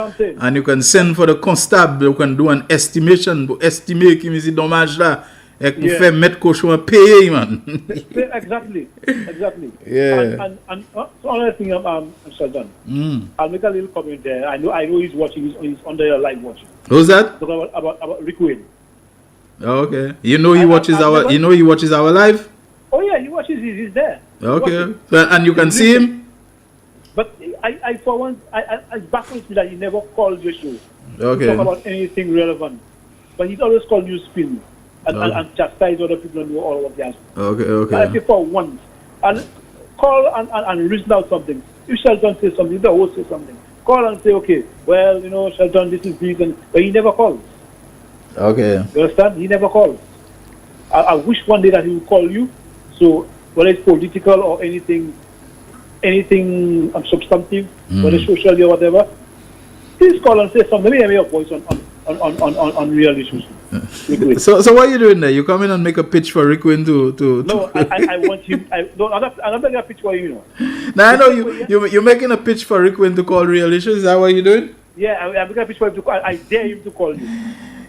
something. And you can send for the constable, you can do an estimation, estimate him is dommage là. Et pour faire mettre cochon à payer, man. Exactly. Yeah. And so another thing, Shelton. I'll make a little comment there. I know he's watching. He's under your live watching. Who's that? Talk about Rick Wayne. Oh, okay. You know he watches our live? Oh yeah, he watches. He's there. Okay. And you can see him? But I for once, I baffles me that he never called your show. Okay. To talk about anything relevant. But he's always called you spin and chastise other people and do all of that. Okay. I say for once, and call and reason out something. If Shelton says something, the host says something. Call and say, okay, well, Shelton, this is reason. But he never calls. Okay. You understand? He never calls. I wish one day that he would call you. So whether it's political or anything substantive, whether it's social or whatever, please call and say something. Let me hear your voice on real issues. So what are you doing there? You come in and make a pitch for Rick Wayne to No, I want him. I'm not making a pitch for you. Now I know you're making a pitch for Rick Wayne to call real issues. Is that what you're doing? Yeah, I'm making a pitch for him to call. I dare him to call you.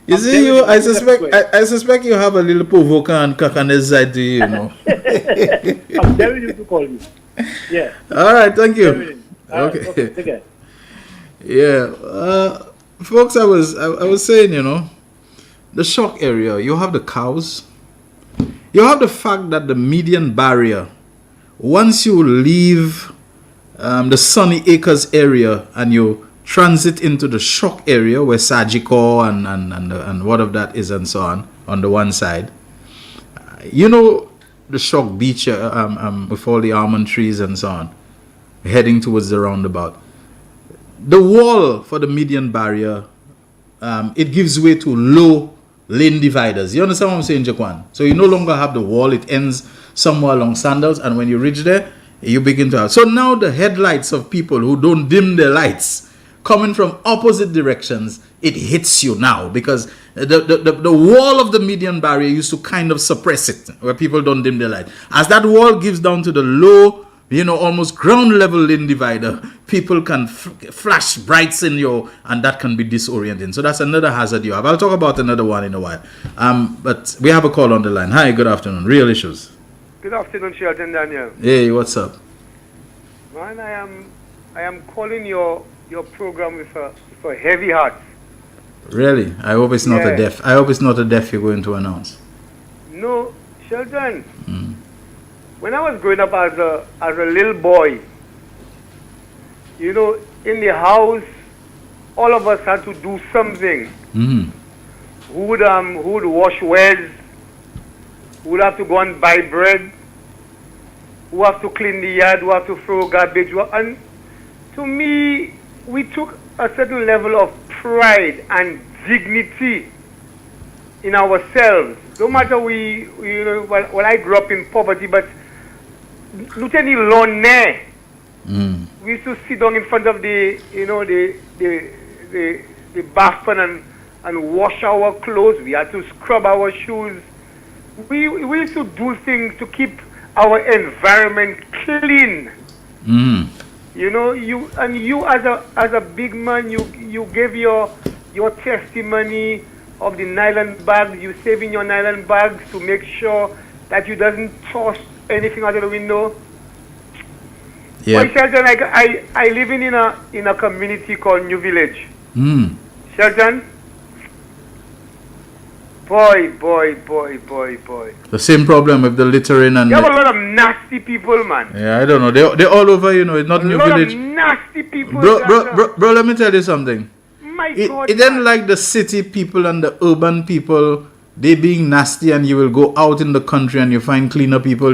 You see, I suspect you have a little provokant cacanes side to you, I'm daring him to call you. Yeah. All right, thank you. Okay. Take care. Yeah, folks, I was saying, the shock area. You have the cows. You have the fact that the median barrier, once you leave the Sunny Acres area and you transit into the shock area where Sajiko and what of that is and so on the one side, the shock beach with all the almond trees and so on, heading towards the roundabout. The wall for the median barrier, it gives way to low lane dividers. You understand what I'm saying, Jaquan? So you no longer have the wall, it ends somewhere along Sandals, and when you reach there, you begin to have. So now the headlights of people who don't dim their lights coming from opposite directions, it hits you now because the wall of the median barrier used to kind of suppress it where people don't dim their light. As that wall gives down to the low, almost ground level lane divider, people can flash brights in you and that can be disorienting. So that's another hazard you have. I'll talk about another one in a while. But we have a call on the line. Hi, good afternoon. Real issues. Good afternoon, Shelton Daniel. Hey, what's up? Man, I am calling your program with a heavy heart. Really? I hope it's not a death. I hope it's not a death you're going to announce. No, Shelton. When I was growing up as a little boy, in the house, all of us had to do something. Who would wash wells? Who would have to go and buy bread? Who have to clean the yard? Who have to throw garbage? And to me, we took a certain level of pride and dignity in ourselves. No matter I grew up in poverty, but Lieutenant Lonne, we used to sit down in front of the bathroom and wash our clothes. We had to scrub our shoes. We used to do things to keep our environment clean. You as a big man, you gave your testimony of the nylon bags. You saving your nylon bags to make sure that you doesn't toss anything out of the window. Yeah. Well, Shelton, I live in a community called New Village. Shelton, boy. The same problem with the littering and. You have a lot of nasty people, man. Yeah, I don't know. They're all over. It's not New Village. A lot of nasty people. Bro, let me tell you something. My God, it ain't like the city people and the urban people. They being nasty, and you will go out in the country and you find cleaner people.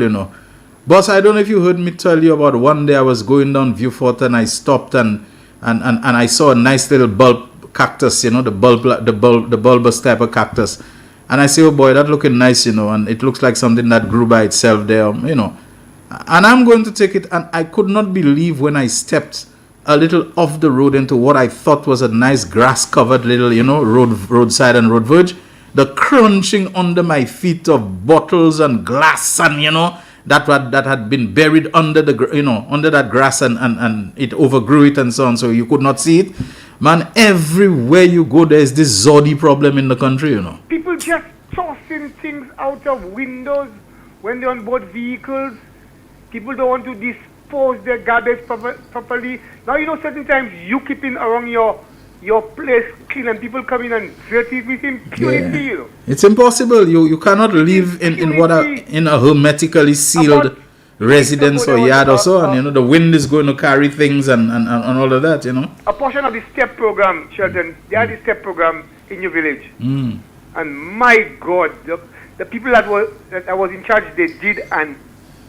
Boss, I don't know if you heard me tell you about one day I was going down Viewfort and I stopped and I saw a nice little bulb cactus, the bulbous type of cactus. And I say, oh boy, that looking nice, and it looks like something that grew by itself there, And I'm going to take it, and I could not believe when I stepped a little off the road into what I thought was a nice grass-covered little, roadside and road verge. The crunching under my feet of bottles and glass and, that had been buried under under that grass and it overgrew it and so on, so you could not see it. Man, everywhere you go, there's this Zodi problem in the country, you know. People just tossing things out of windows when they're on board vehicles. People don't want to dispose their garbage properly. Now, you know, certain times you keeping around your place clean and people come in and dirty it with impunity. Yeah. It's impossible. You cannot live in a hermetically sealed residence or yard or so on. You know, the wind is going to carry things and all of that, you know. A portion of the STEP program, Shelton, they had the STEP program in your village. And my God, the people that was in charge, they did an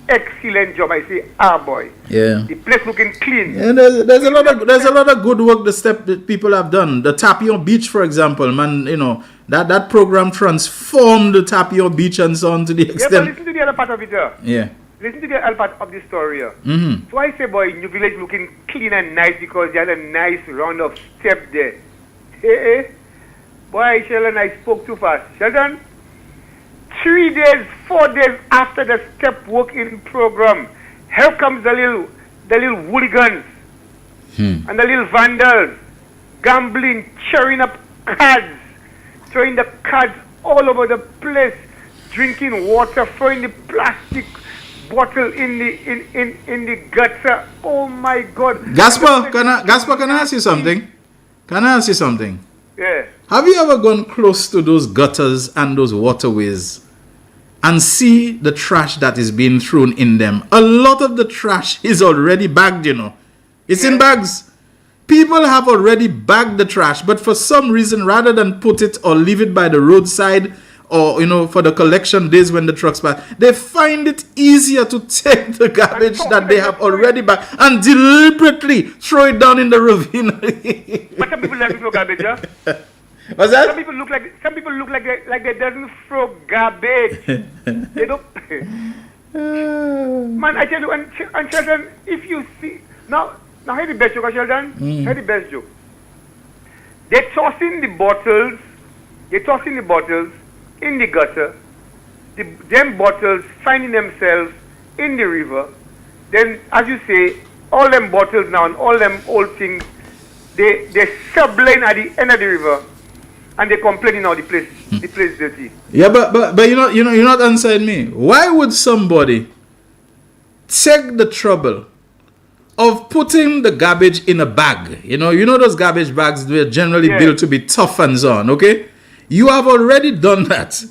excellent job. I say, boy. Yeah. The place looking clean. Yeah, there's a lot of good work the STEP that people have done. The Tapio Beach, for example, man, you know, that program transformed the Tapio Beach and so on to the extent. Yeah, but listen to the other part of it. Yeah. Listen to the other part of the story. So I say, boy, your village looking clean and nice because they had a nice round of step there. Hey. Boy, Sheldon, I spoke too fast. Sheldon, 3 days, 4 days after the step working program, here comes the little hooligans and the little vandals, gambling, cheering up cards, throwing the cards all over the place, drinking water, throwing the plastic bottle in the gutter. Oh my God! Gaspar, can I ask you something? Can I ask you something? Yeah. Have you ever gone close to those gutters and those waterways and see the trash that is being thrown in them? A lot of the trash is already bagged, you know. It's in bags. People have already bagged the trash, but for some reason, rather than put it or leave it by the roadside or, you know, for the collection days when the trucks pass, they find it easier to take the garbage that they have already bagged and deliberately throw it down in the ravine. But some people like to throw garbage, huh? What's that? Some people look like they doesn't throw garbage. They don't. Man, I tell you, and Sheldon, if you see now here's the best joke, Sheldon. Here's the best joke. They're tossing the bottles in the gutter. Them bottles finding themselves in the river. Then, as you say, all them bottles now and all them old things, they subline at the end of the river. And they complaining now the place dirty. Yeah, but you're not answering me. Why would somebody take the trouble of putting the garbage in a bag? You know those garbage bags, they're generally built to be tough and so on, okay? You have already done that.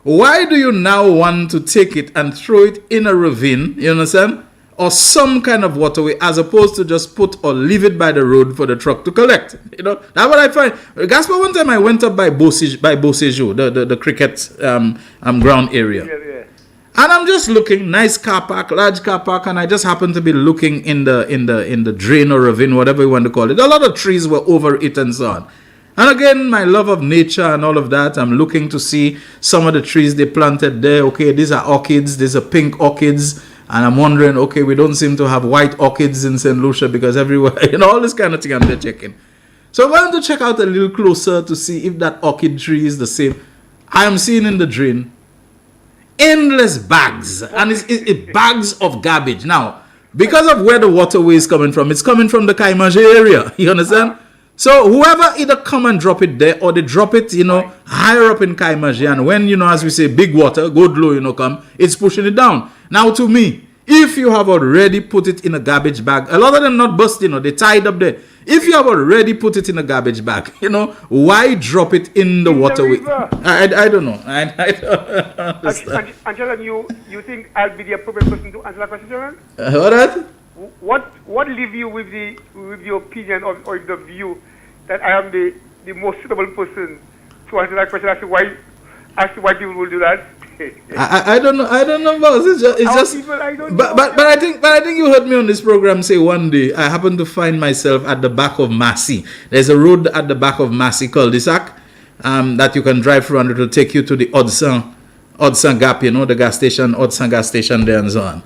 Why do you now want to take it and throw it in a ravine, you understand? Or some kind of waterway, as opposed to just put or leave it by the road for the truck to collect. You know, that's what I find. Gaspar, one time I went up by Beausejour, the cricket ground area. Yeah. And I'm just looking, nice car park, large car park, and I just happened to be looking in the drain or ravine, whatever you want to call it. A lot of trees were over it and so on. And again, my love of nature and all of that, I'm looking to see some of the trees they planted there. Okay, these are orchids, these are pink orchids. And I'm wondering, okay, we don't seem to have white orchids in St. Lucia because everywhere, you know, all this kind of thing I'm there checking. So I wanted to check out a little closer to see if that orchid tree is the same. I am seeing in the drain endless bags, and it's bags of garbage. Now, because of where the waterway is coming from, it's coming from the Kaimaje area. You understand? So whoever either come and drop it there or they drop it, you know, higher up in Kaimaje, and when, you know, as we say, big water, good low, you know, come, it's pushing it down. Now, to me, if you have already put it in a garbage bag, a lot of them not busting, you know, they tied up there. If you have already put it in a garbage bag, you know, why drop it in the waterway? I don't know. I don't understand. And you think I'll be the appropriate person to answer that question, Sharon? What leave you with the opinion or the view that I am the most suitable person to answer that question as to why people will do that? I don't know, boss. It's just people, I don't but I think you heard me on this program say one day I happened to find myself at the back of Massey. There's a road at the back of Massey cul-de-sac that you can drive through, and it will take you to the Hudson Gap, you know, the gas station, Hudson gas station there and so on.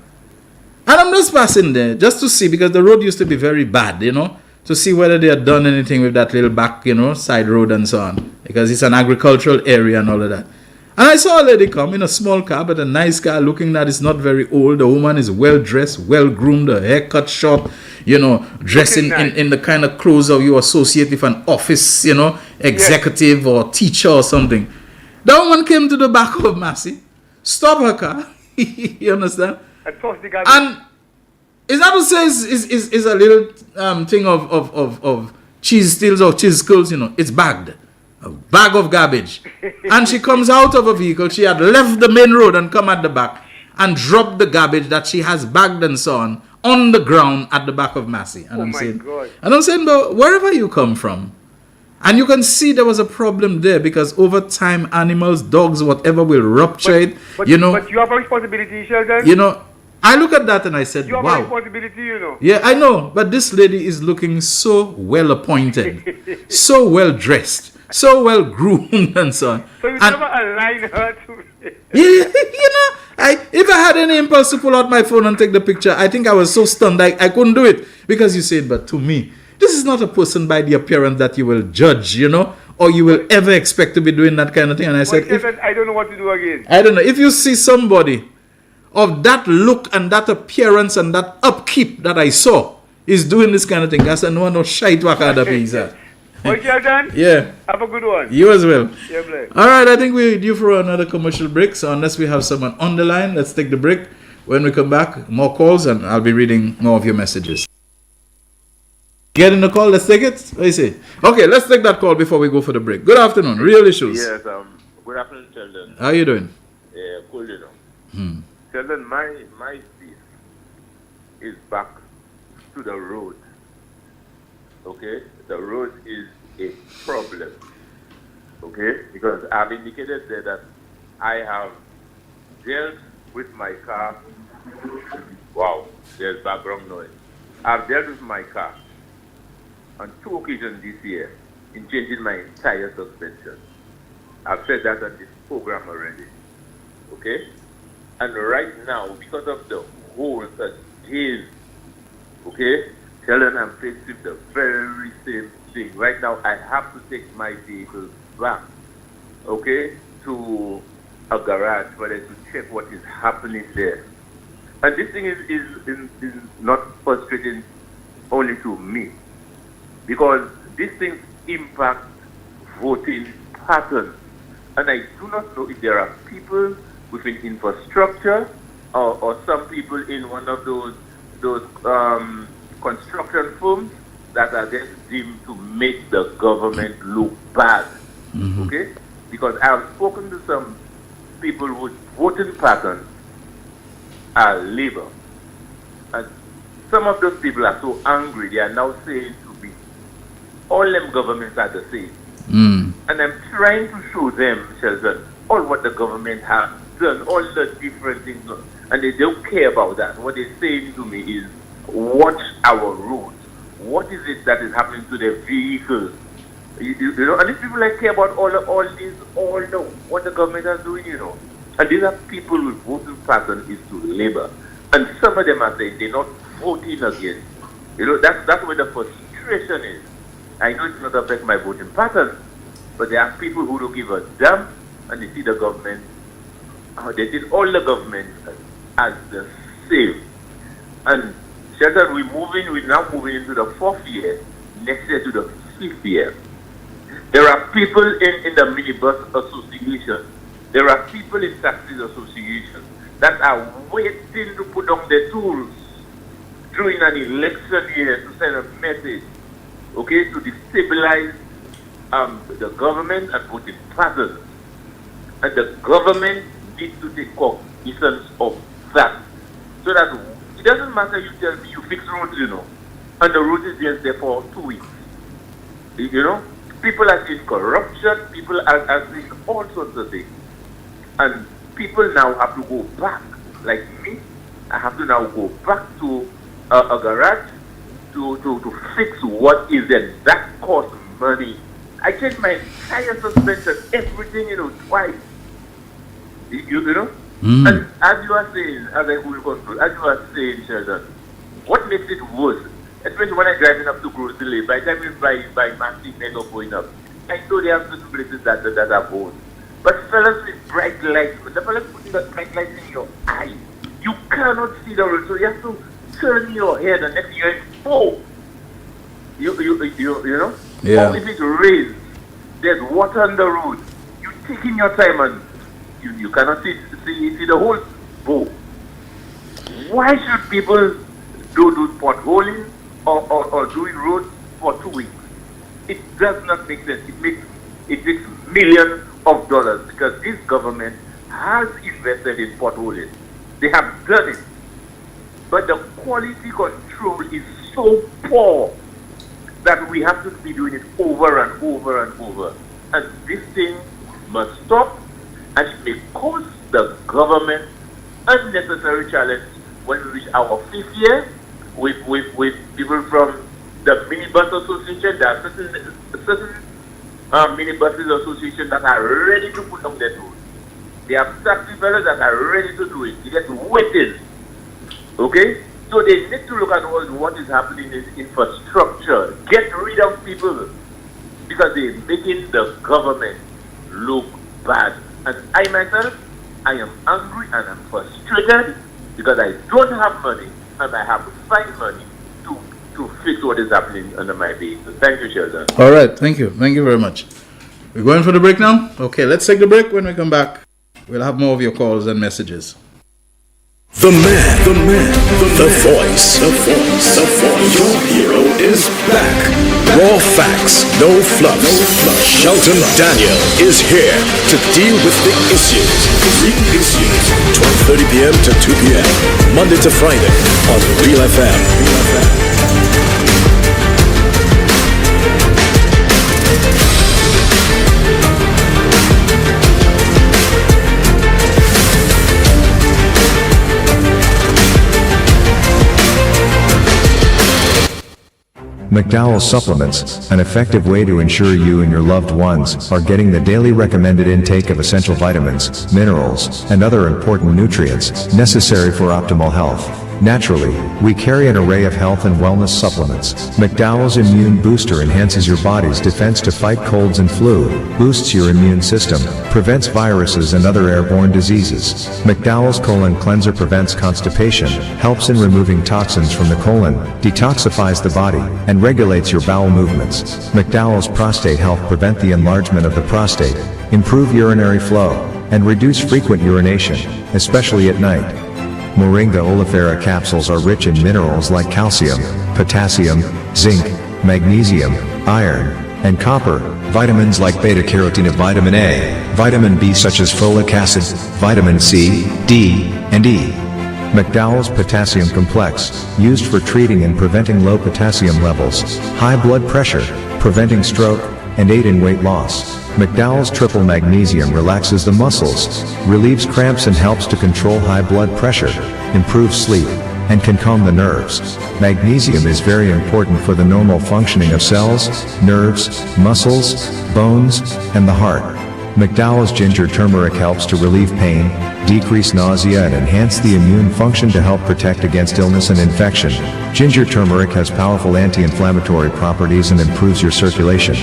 And I'm just passing there just to see, because the road used to be very bad, you know, to see whether they had done anything with that little back, you know, side road and so on, because it's an agricultural area and all of that. And I saw a lady come in a small car, but a nice car, looking that it's not very old. The woman is well dressed, well groomed, her hair cut short, dressing in the kind of clothes of you associate with an office, executive or teacher or something. The woman came to the back of Massey, stopped her car, you understand? And is that to say is a little thing of cheese stills or cheese skulls, it's bagged. A bag of garbage. And she comes out of a vehicle. She had left the main road and come at the back and dropped the garbage that she has bagged and so on the ground at the back of Massey. And I'm saying, but wherever you come from, and you can see there was a problem there because over time, animals, dogs, whatever will rupture it. But you have a responsibility, Shelton. I look at that and I said, you have wow. a responsibility, Yeah, I know. But this lady is looking so well appointed, so well dressed, so well groomed and so on. So you never align her to me. Yeah, if I had any impulse to pull out my phone and take the picture, I think I was so stunned I couldn't do it. Because you said, but to me, this is not a person by the appearance that you will judge, or you will ever expect to be doing that kind of thing. And I said, I don't know what to do again. I don't know. If you see somebody of that look and that appearance and that upkeep that I saw is doing this kind of thing, I said, no shite wakada pizza. Okay, done? Yeah. Have a good one. You as well. Yeah, bless. All right, I think we're due for another commercial break. So unless we have someone on the line, let's take the break. When we come back, more calls and I'll be reading more of your messages. Getting the call, let's take it. What do you say? Okay, let's take that call before we go for the break. Good afternoon. Real Issues. Yes, good afternoon, Sheldon. How are you doing? Yeah, cool, Sheldon, my piece is back to the road. Okay? The road is a problem. Okay? Because I've indicated there that I have dealt with my car. Wow, there's background noise. I've dealt with my car on 2 occasions this year in changing my entire suspension. I've said that on this program already. Okay? And right now, because of the holes and days, okay, Sheldon, I'm faced with the very same thing. Right now, I have to take my vehicle back, okay, to a garage for them to check what is happening there. And this thing is not frustrating only to me, because these things impact voting patterns. And I do not know if there are people within infrastructure or some people in one of those construction firms that are just deemed to make the government look bad. Okay? Because I've spoken to some people whose voting patterns are labor. And some of those people are so angry, they are now saying to me, all them governments are the same. And I'm trying to show them, Shelton, all what the government has done, all the different things, and they don't care about that. What they're saying to me is, watch our roads. What is it that is happening to their vehicles? You know, and these people like care about all this, all know what the government is doing, you know. And these are people with voting pattern is to labor. And some of them are saying they're not voting again. You know, that's where the frustration is. I know it's not affect my voting pattern, but there are people who don't give a damn, and they see the government, they see all the government as the same. And Shelton, we're now moving into the 4th year, next year to the 5th year. There are people in the minibus association, there are people in taxis association that are waiting to put down their tools during an election year to send a message, okay, to destabilize the government and put in patterns. And the government needs to take cognizance of that. So that it doesn't matter you tell me you fix roads, you know, and the road is just there for 2 weeks. You know, people are seeing corruption, people are seeing all sorts of things. And people now have to go back, like me, I have to now go back to a garage to fix what is there. That costs money. I changed my entire suspension, everything, you know, twice. You know? And as you are saying, as I will conclude, as you are saying, Sheldon, what makes it worse, especially when I'm driving up to Gross Delay, by the time by Massive Mega going up, I know there are certain places that are bones. But fellas with bright lights, the fellas putting the bright lights in your eye, you cannot see the road, so you have to turn your head and next you're in fog. You know? Yeah. Or if it rains, there's water on the road. You taking your time and you cannot see the whole bow. Why should people do potholing or doing roads for 2 weeks? It does not make sense. It makes millions of dollars because this government has invested in potholing. They have done it. But the quality control is so poor that we have to be doing it over and over and over. And this thing must stop, and it may cause the government unnecessary challenge when we reach our 5th year with people from the minibus association. There are certain minibuses association that are ready to put on their toes. They have taxi fellas that are ready to do it. They get waiting. Okay? So they need to look at what is happening in infrastructure. Get rid of people because they're making the government look bad. And I myself, I am angry and I'm frustrated because I don't have money and I have to find money to fix what is happening under my base. So thank you, Shelton. All right, thank you. Thank you very much. We're going for the break now? Okay, let's take the break. When we come back, we'll have more of your calls and messages. The man, the voice. Your hero is back. Raw facts, no fluff. Shelton Daniel is here to deal with the issues. Real issues. 12:30 p.m. to 2 p.m. Monday to Friday on Real FM. McDowell's Supplements, an effective way to ensure you and your loved ones are getting the daily recommended intake of essential vitamins, minerals, and other important nutrients necessary for optimal health. Naturally, we carry an array of health and wellness supplements. McDowell's Immune Booster enhances your body's defense to fight colds and flu, boosts your immune system, prevents viruses and other airborne diseases. McDowell's Colon Cleanser prevents constipation, helps in removing toxins from the colon, detoxifies the body, and regulates your bowel movements. McDowell's Prostate Health prevent the enlargement of the prostate, improve urinary flow, and reduce frequent urination, especially at night. Moringa oleifera capsules are rich in minerals like calcium, potassium, zinc, magnesium, iron, and copper, vitamins like beta-carotene, vitamin A, vitamin B such as folic acid, vitamin C, D, and E. McDowell's Potassium Complex, used for treating and preventing low potassium levels, high blood pressure, preventing stroke, and aid in weight loss. McDowell's Triple Magnesium relaxes the muscles, relieves cramps and helps to control high blood pressure, improves sleep, and can calm the nerves. Magnesium is very important for the normal functioning of cells, nerves, muscles, bones, and the heart. McDowell's Ginger Turmeric helps to relieve pain, decrease nausea and enhance the immune function to help protect against illness and infection. Ginger turmeric has powerful anti-inflammatory properties and improves your circulation.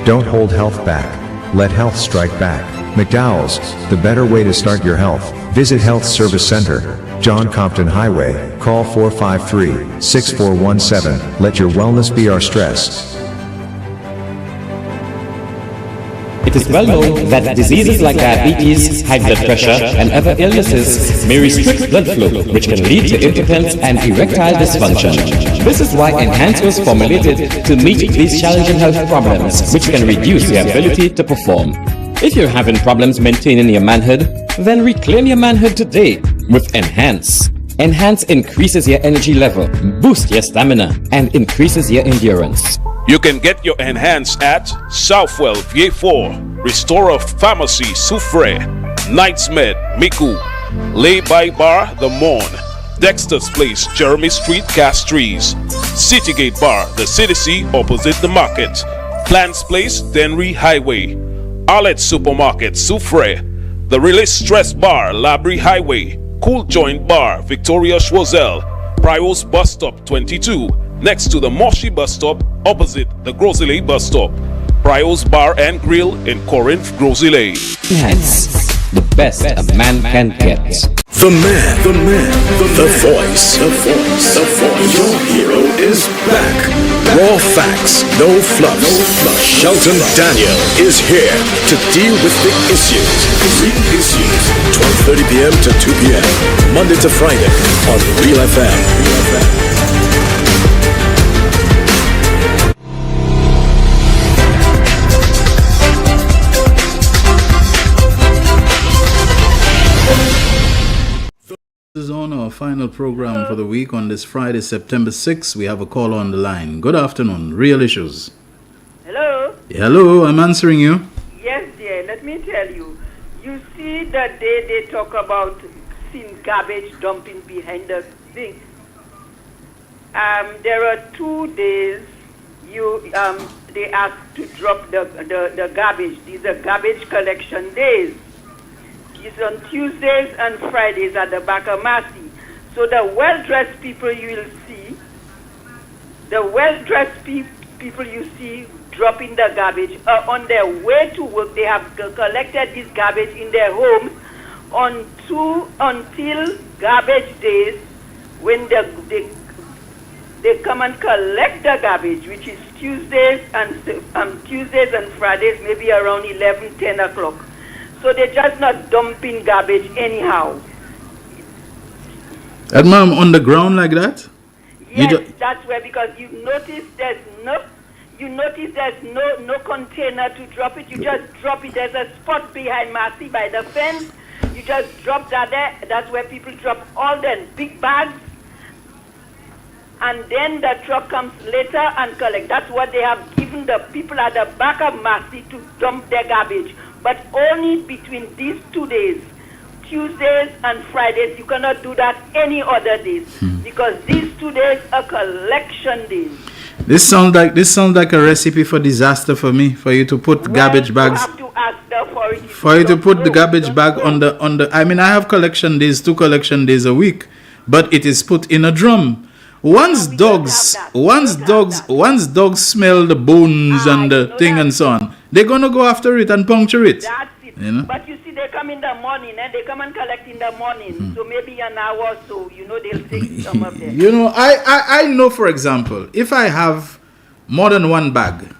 Don't hold health back. Let health strike back. McDowell's, the better way to start your health. Visit Health Service Center, John Compton Highway. Call 453-6417. Let your wellness be our stress. It is well known that diseases like diabetes, high blood pressure, and other illnesses may restrict blood flow, which can lead to impotence and erectile dysfunction. This is why Enhance was formulated to meet these challenging health problems, which can reduce your ability to perform. If you're having problems maintaining your manhood, then reclaim your manhood today with Enhance. Enhance increases your energy level, boosts your stamina, and increases your endurance. You can get your Enhance at Southwell VA4, Restorer Pharmacy Soufre, Knights Med Miku, Lay By Bar The Morn, Dexter's Place Jeremy Street Castries, Citygate Bar The City opposite the market, Plants Place Denry Highway, Arlette Supermarket Soufre, The Release Stress Bar Labrie Highway, Cool Joint Bar Victoria Schwazel, Prios Bus Stop 22, next to the Moshi Bus Stop opposite the Grosley Bus Stop. Prio's Bar and Grill in Corinth, Grosile. Hence, the best a man can get. The man, the voice, the voice, the voice. Your hero is back. Raw facts, no fluff. Shelton Daniel is here to deal with the issues. Real issues. 12:30 p.m. to 2 p.m. Monday to Friday on Real FM. This is on our final program for the week on this Friday, September 6th. We have a call on the line. Good afternoon. Real Issues. Hello? Hello, I'm answering you. Yes, dear. Let me tell you. You see that they talk about seeing garbage dumping behind the thing. There are 2 days they ask to drop the garbage. These are garbage collection days. It's on Tuesdays and Fridays at the back of Massey. So the well-dressed people you will see, people you see dropping the garbage on their way to work. They have collected this garbage in their homes until garbage days when they come and collect the garbage, which is Tuesdays and Fridays, maybe around 11, 10 o'clock. So they're just not dumping garbage anyhow. And ma'am, on the ground like that? Yes, that's where, because you notice there's no container to drop it. You just drop it. There's a spot behind Massey by the fence. You just drop that there. That's where people drop all their big bags. And then the truck comes later and collect. That's what they have given the people at the back of Massey to dump their garbage. But only between these 2 days, Tuesdays and Fridays. You cannot do that any other days because these 2 days are collection days. This sounds like a recipe for disaster for me. For you to put garbage bags. You have to ask the authorities. For you to put the garbage bag on the. I mean, I have collection days, 2 collection days a week, but it is put in a drum. Once dogs smell the bones and the thing and so on, they're gonna go after it and puncture it. That's it. You know? But you see, they come in the morning and they come and collect in the morning. So maybe an hour or so, they'll take some of them. I know, for example, if I have more than 1 bag,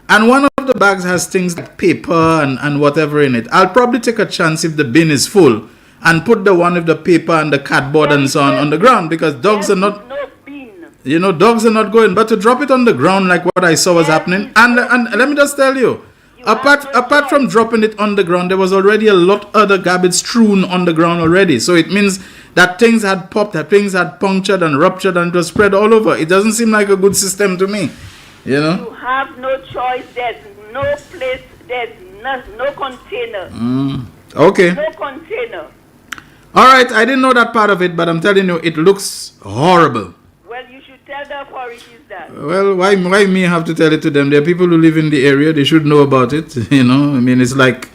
and one of the bags has things like paper and whatever in it, I'll probably take a chance if the bin is full and put the one with the paper and the cardboard and so on the ground, because dogs are not. Dogs are not going, but to drop it on the ground like what I saw was happening. And let me just tell you, apart from dropping it on the ground, there was already a lot other garbage strewn on the ground already. So it means that things had popped, that things had punctured and ruptured and it was spread all over. It doesn't seem like a good system to me. You have no choice. There's no place. There's no container. Okay. No container. All right. I didn't know that part of it, but I'm telling you, it looks horrible. Well, you should tell the authorities that. Well, why me have to tell it to them? There are people who live in the area. They should know about it. I mean, it's like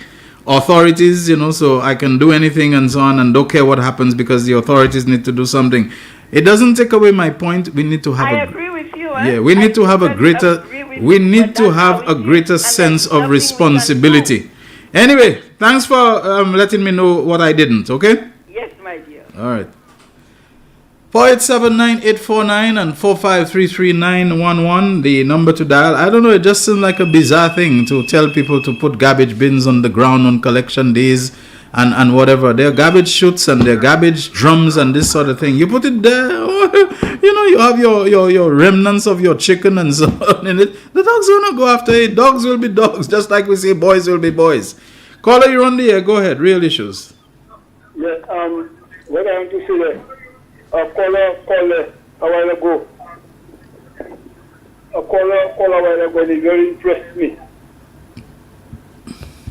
authorities, so I can do anything and so on and don't care what happens because the authorities need to do something. It doesn't take away my point. We need to have I agree with you. Yeah, we need to have a greater sense of responsibility. Anyway, thanks for letting me know what I didn't, okay? Yes, my dear. All right. 4879849 and 4533911, the number to dial. I don't know, it just seems like a bizarre thing to tell people to put garbage bins on the ground on collection days and whatever. There are garbage chutes and there are garbage drums and this sort of thing. You put it there, you have your remnants of your chicken and so on in it. The dogs will not go after it. Dogs will be dogs, just like we say boys will be boys. Caller, you're on the air. Go ahead. Real issues. Yeah, what I want to say there. A caller a while ago. A caller a while ago, they very impressed me.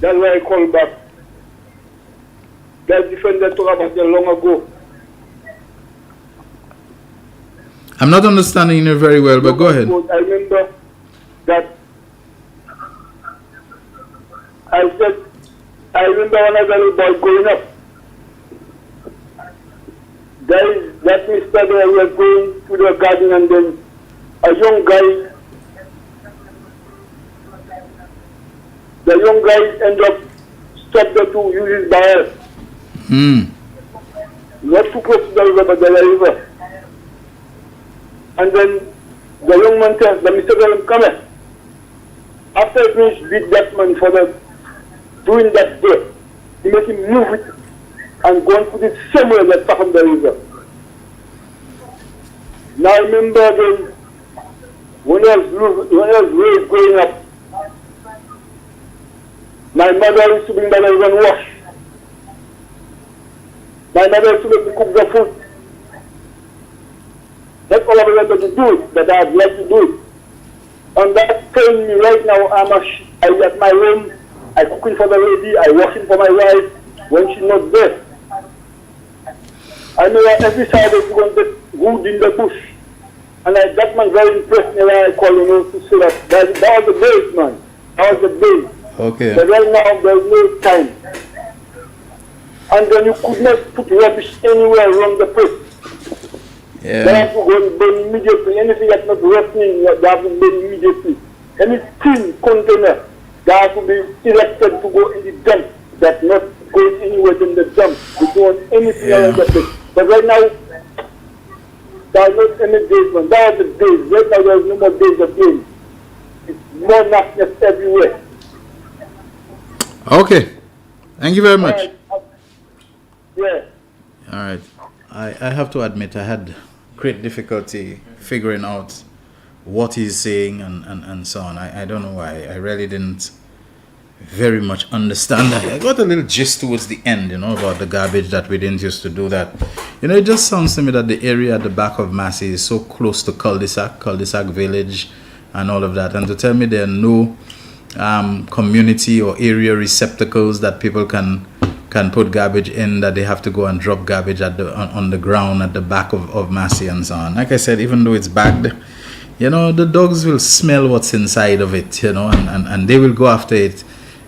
That's why I called back. That defender talk about them long ago. I'm not understanding you very well, but go ahead. I remember that I remember when I was a little boy growing up. That Mr. There was going to the garden and then a young guy young guy end up stopped there to use his barrel. Not too close to the river, but the river. And then the young man tells the Mr. Girl, come here. After he finished beat that man for doing that day, he make him move it and go and put it somewhere that top of the river. Now I remember again, when I was raised growing up, my mother used to bring the river and wash. My mother used to make me cook the food. Not all of us able to do it, but I'd like to do it. And that's telling me right now, I at my home, I cooking for the lady, I washing for my wife when she's not there. I know that every Saturday we're going to get wood in the bush. And that man very impressed me when I call him to say that was the base, man. That was the base. Okay. But right now there's no time. And then you could not put rubbish anywhere around the place. Yeah. They have to go and burn immediately. Anything that's not rotting, they have to burn immediately. Any clean container, they have to be erected to go in the dump. That's not going anywhere in the dump. We don't want anything around the place. But right now, there are not any days, man. There are the days. Right now, there is no more days of days. It's more nastiness everywhere. Okay. Thank you very much. Yeah. All right. I have to admit I had great difficulty figuring out what he's saying and so on. I don't know why. I really didn't very much understand that. I got a little gist towards the end, about the garbage that we didn't used to do that. It just sounds to me that the area at the back of Massey is so close to cul-de-sac village and all of that. And to tell me there are no community or area receptacles that people can put garbage in, that they have to go and drop garbage on the ground at the back of Massey and so on. Like I said, even though it's bagged, the dogs will smell what's inside of it, and they will go after it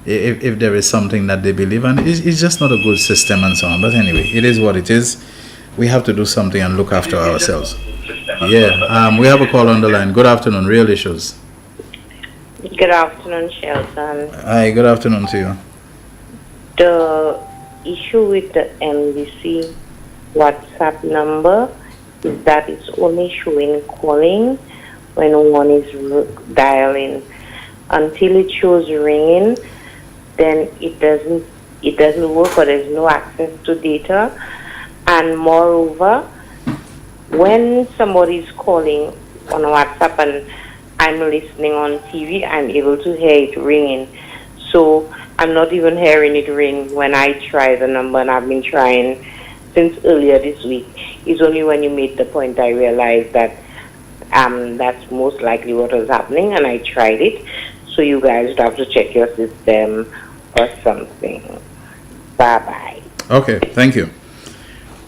if there is something that they believe, and it's just not a good system and so on. But anyway, it is what it is. We have to do something and look after ourselves. Yeah, we have a call on the line. Good afternoon, Real Issues. Good afternoon, Shelton. Hi, good afternoon to you. The issue with the MDC WhatsApp number is that it's only showing calling when one is dialing. Until it shows ringing, then it doesn't work, or there's no access to data. And moreover, when somebody is calling on WhatsApp and I'm listening on TV, I'm able to hear it ringing. So I'm not even hearing it ring when I try the number, and I've been trying since earlier this week. It's only when you made the point I realized that that's most likely what was happening, and I tried it. So you guys would have to check your system or something. Bye-bye. Okay, thank you.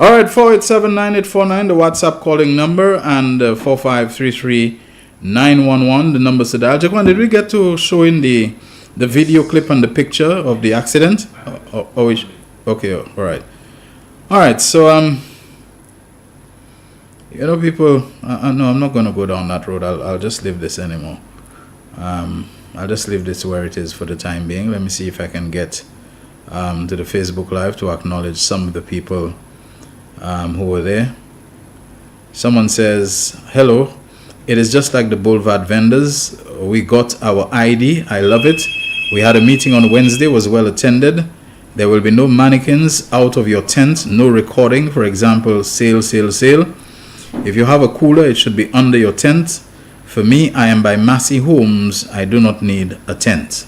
All right, 487-9849, the WhatsApp calling number, and 4533-911, the numbers to dial. Jaquan, did we get to showing the video clip and the picture of the accident? Okay, all right. All right, so, people, no, I'm not going to go down that road. I'll just leave this anymore. I'll just leave this where it is for the time being. Let me see if I can get to the Facebook Live to acknowledge some of the people who were there. Someone says, hello, it is just like the Boulevard vendors. We got our ID. I love it. We had a meeting on Wednesday, was well attended. There will be no mannequins out of your tent, no recording, for example, sale. If you have a cooler, it should be under your tent. For me, I am by Massey Homes. I do not need a tent.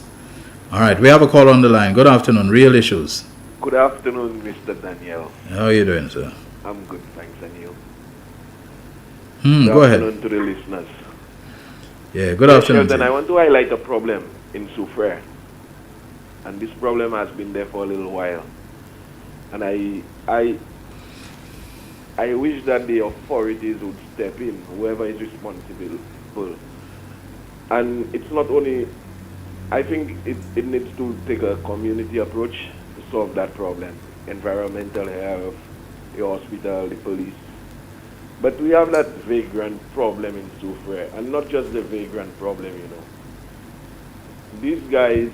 All right, we have a call on the line. Good afternoon, Real Issues. Good afternoon, Mr. Daniel. How are you doing, sir? I'm good, thanks, and you? Go ahead. Good afternoon to the listeners. Yeah, good afternoon. Shelton, I want to highlight a problem in Soufrière. And this problem has been there for a little while. And I wish that the authorities would step in, whoever is responsible. And it's not only, I think it needs to take a community approach to solve that problem. Environmental health, the hospital, the police. But we have that vagrant problem in Soufrière, and not just the vagrant problem, These guys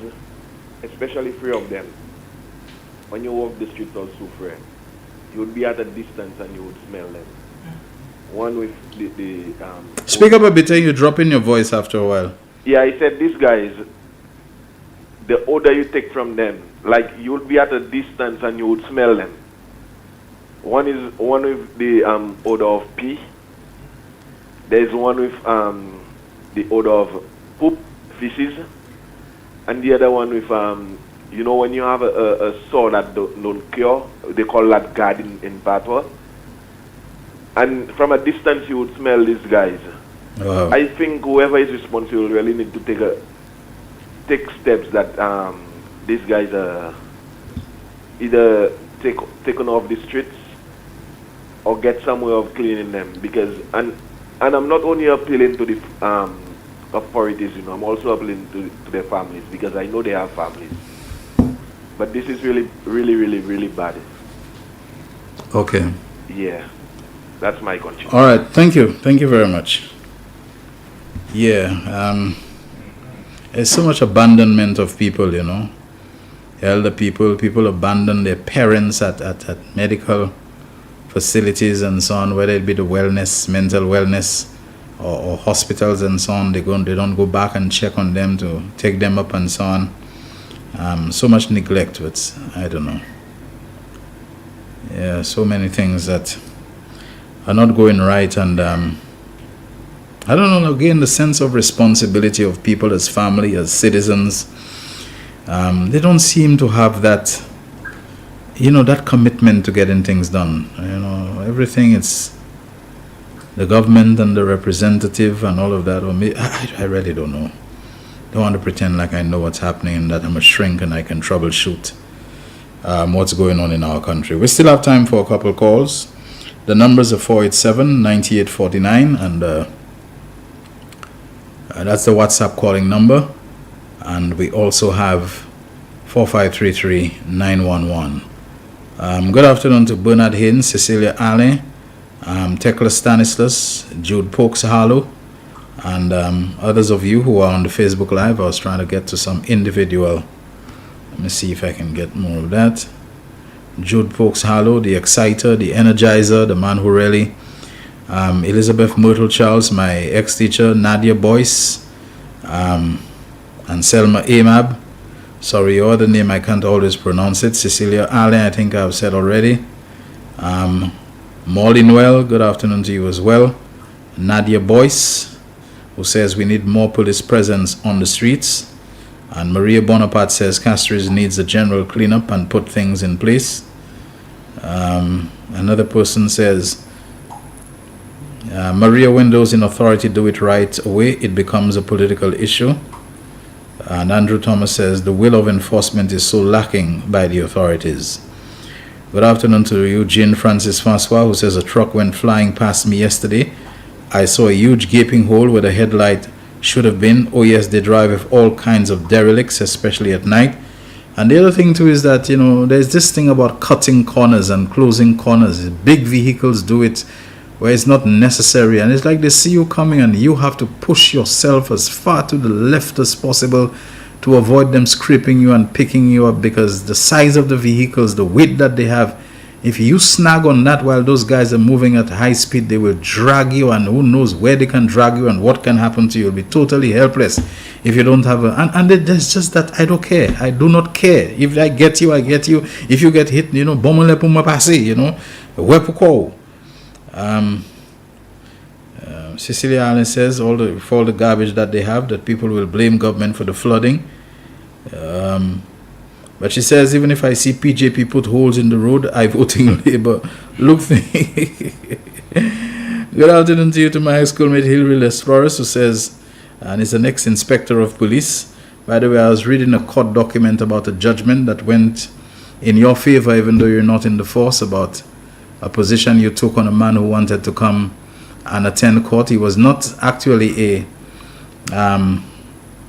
especially 3 of them, when you walk the streets of Soufrière, you would be at a distance and you would smell them. One with the Speak up a bit and you drop in your voice after a while. Yeah, he said these guys, the odor you take from them, like you would be at a distance and you would smell them. One with the odor of pee. There's one with the odor of poop, feces, and the other one with you know, when you have a sore that don't cure, they call that gad in Patois. And from a distance you would smell these guys. Wow. I think whoever is responsible really need to take steps that these guys are either taken off the streets or get some way of cleaning them, because and I'm not only appealing to the authorities, you know, I'm also appealing to their families, because I know they have families. But this is really bad. Okay. Yeah, that's my contribution. All right, thank you very much. Yeah, there's so much abandonment of people, you know. Elder people abandon their parents at medical facilities and so on, whether it be the wellness, mental wellness, or hospitals and so on. They don't go back and check on them to take them up and so on. So much neglect, but I don't know. Yeah, so many things that are not going right, and I don't know, again, the sense of responsibility of people as family, as citizens. They don't seem to have that, you know, that commitment to getting things done. You know, everything, it's the government and the representative and all of that. Or me, I really don't know. Don't want to pretend like I know what's happening and that I'm a shrink and I can troubleshoot what's going on in our country. We still have time for a couple calls. The numbers are 487-9849 and that's the WhatsApp calling number. And we also have 4533-911. Good afternoon to Bernard Haynes, Cecilia Ale, Tekla Stanislas, Jude Pokes Harlow, and others of you who are on the Facebook Live. I was trying to get to some individual. Let me see if I can get more of that. Jude Pokes Harlow, the Exciter, the Energizer, the man who really. Elizabeth Myrtle Charles, my ex-teacher, Nadia Boyce, and Selma Amab. Sorry, your other name I can't always pronounce it. Cecilia Allen, I think I've said already. Molinwell, good afternoon to you as well. Nadia Boyce, who says we need more police presence on the streets. And Maria Bonaparte says Castries needs a general cleanup and put things in place. Another person says, Maria, when those in authority do it right away, it becomes a political issue. And Andrew Thomas says the will of enforcement is so lacking by the authorities. Good afternoon to you, Jean Francis Francois, who says a truck went flying past me yesterday. I saw a huge gaping hole where the headlight should have been. Oh yes, they drive with all kinds of derelicts, especially at night. And the other thing too is that, you know, there's this thing about cutting corners and closing corners. Big vehicles do it where it's not necessary, and it's like they see you coming and you have to push yourself as far to the left as possible to avoid them scraping you and picking you up, because the size of the vehicles, the weight that they have, if you snag on that while those guys are moving at high speed, they will drag you, and who knows where they can drag you and what can happen to you. You'll be totally helpless if you don't have a... And there's just that I don't care. I do not care. If I get you, I get you. If you get hit, you know, bomole puma passe, you know, wepuko. Cecilia Allen says for all the garbage that they have, that people will blame government for the flooding. But she says, even if I see PJP put holes in the road, I voting Labour. Look, good afternoon to you, to my high schoolmate Hilary Les Flores, who says, and is an ex-inspector of police. By the way, I was reading a court document about a judgment that went in your favor, even though you're not in the force, about a position you took on a man who wanted to come and attend court. He was not actually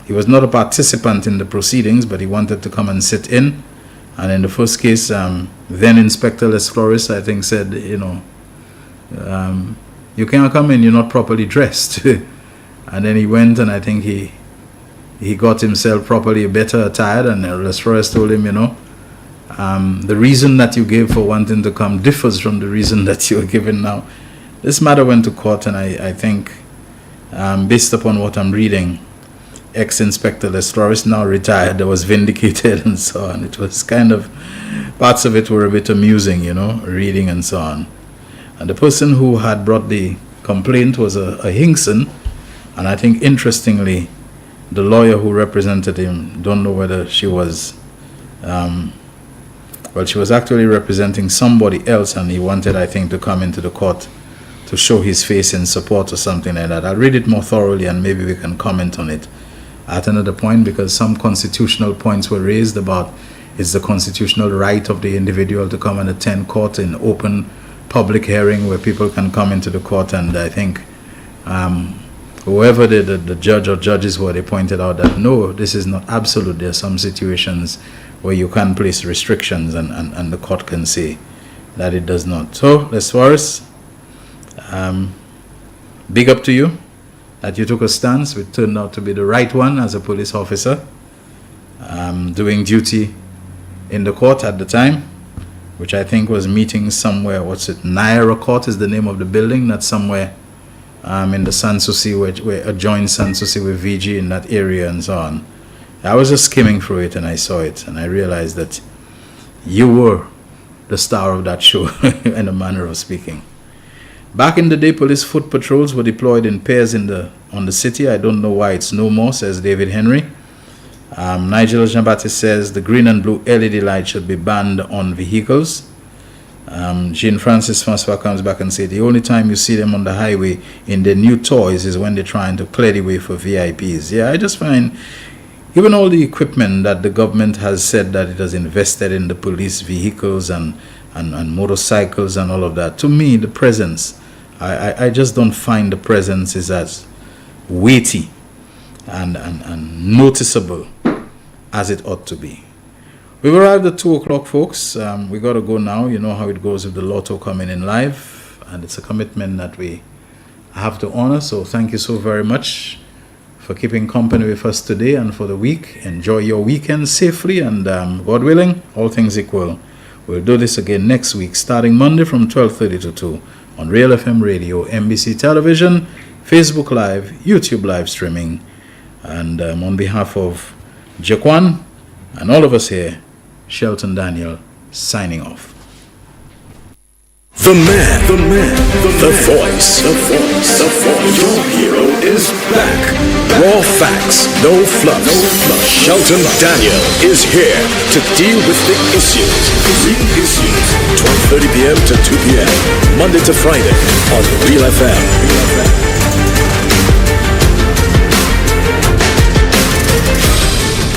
he was not a participant in the proceedings, but he wanted to come and sit in. And in the first case, then Inspector Les Flores, I think, said, you know, you can't come in, you're not properly dressed. And then he went, and I think he he got himself properly better attired, and Les Flores told him, the reason that you gave for wanting to come differs from the reason that you are giving now. This matter went to court, and I think, based upon what I'm reading, ex-inspector Les Flores, now retired, was vindicated and so on. It was kind of, parts of it were a bit amusing, reading and so on. And the person who had brought the complaint was a Hinkson, and I think, interestingly, the lawyer who represented him, don't know whether she was, she was actually representing somebody else, and he wanted, I think, to come into the court to show his face in support or something like that. I'll read it more thoroughly, and maybe we can comment on it at another point, because some constitutional points were raised about, is the constitutional right of the individual to come and attend court in open public hearing where people can come into the court. And I think whoever the judge or judges were, they pointed out that no, this is not absolute. There are some situations where you can place restrictions, and the court can say that it does not. So, Les Flores, big up to you that you took a stance which turned out to be the right one as a police officer, doing duty in the court at the time, which I think was meeting somewhere, Naira Court is the name of the building, that's somewhere in the Sanssouci, where adjoins Sanssouci with VG in that area and so on. I was just skimming through it, and I saw it, and I realized that you were the star of that show in a manner of speaking. Back in the day, police foot patrols were deployed in pairs on the city. I don't know why it's no more, says David Henry. Nigel Jean-Baptiste says the green and blue LED light should be banned on vehicles. Jean-Francis Francois comes back and says the only time you see them on the highway in their new toys is when they're trying to clear the way for VIPs. Yeah, I just find, given all the equipment that the government has said that it has invested in the police vehicles and motorcycles and all of that, to me, the presence, I just don't find the presence is as weighty and noticeable as it ought to be. We've arrived at 2 o'clock, folks. We got to go now. You know how it goes with the lotto coming in live, and it's a commitment that we have to honor. So thank you so very much for keeping company with us today and for the week. Enjoy your weekend safely, and God willing, all things equal, we'll do this again next week, starting Monday from 12:30 to 2 on Real FM Radio, NBC Television, Facebook Live, YouTube live streaming. And on behalf of Jaquan and all of us here, Shelton Daniel signing off. The man, the voice. Your hero is back. Raw facts, no fluff. Shelton Daniel is here to deal with the issues. Real issues. 12:30 p.m. to 2 p.m. Monday to Friday on Real FM.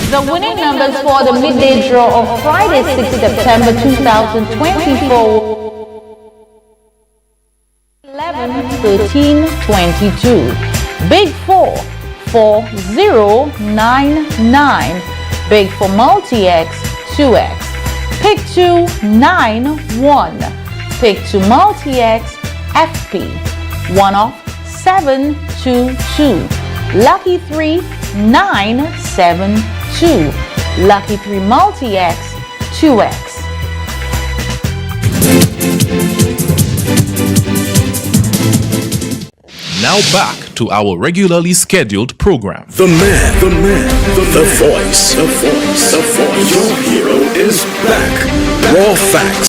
The winning numbers for the midday draw of Friday, 6 September 2024. 11, 13, 22. Big 4, 4099. Big for multi-X, 2X. Pick 2, 9, 1. Pick 2 multi-X, FP. 1 off, 7, 2, 2. Lucky 3, 9, 7, 2. Lucky 3 multi-X, 2X. Now back to our regularly scheduled program. The man, the voice. Your hero is back. Raw facts.